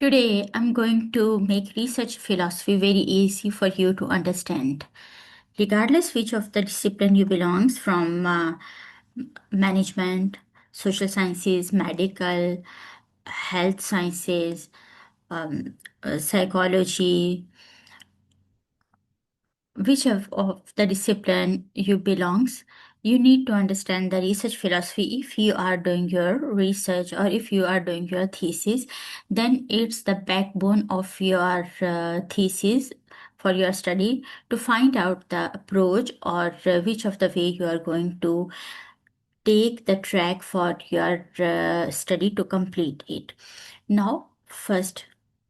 Today, I'm going to make research philosophy very easy for you to understand. Regardless which of the discipline you belongs from, management, social sciences, medical, health sciences, psychology, whichever of the discipline you belongs, you need to understand the research philosophy. If you are doing your research or if you are doing your thesis, then it's the backbone of your thesis for your study to find out the approach or which of the way you are going to take the track for your study to complete it. Now, first,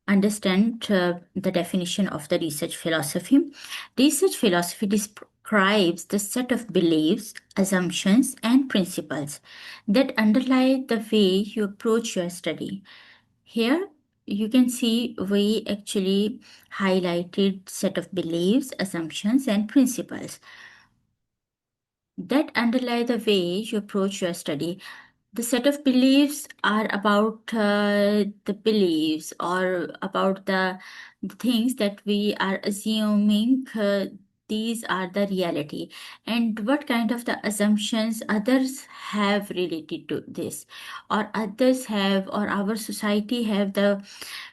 understand the definition of the research philosophy. Research philosophy describes the set of beliefs, assumptions, and principles that underlie the way you approach your study. Here, you can see we actually highlighted set of beliefs, assumptions, and principles that underlie the way you approach your study. The set of beliefs are about the beliefs or about the things that we are assuming these are the reality, and what kind of the assumptions others have related to this, or others have, or our society have the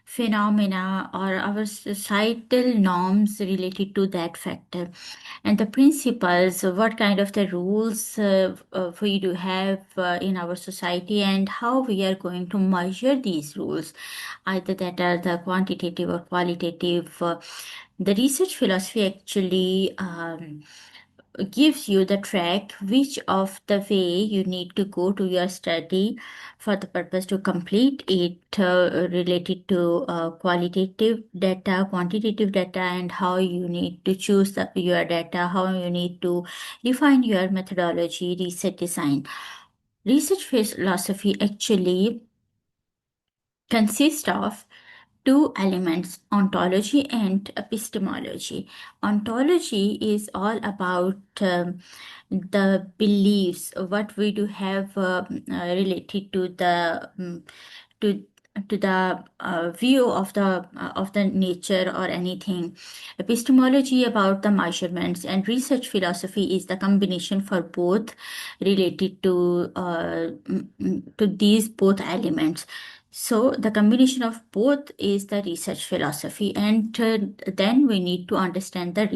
phenomena or our societal norms related to that factor, and the principles, what kind of the rules we do have in our society, and how we are going to measure these rules, either that are the quantitative or qualitative. The research philosophy actually gives you the track which of the way you need to go to your study for the purpose to complete it, related to qualitative data, quantitative data, and how you need to choose your data, how you need to define your methodology, research design. Research philosophy actually consists of two elements, ontology and epistemology. Ontology is all about the beliefs, what we do have related to the to to the view of the nature or anything. Epistemology about the measurements, and research philosophy is the combination for both related to these both elements. So the combination of both is the research philosophy, and then we need to understand the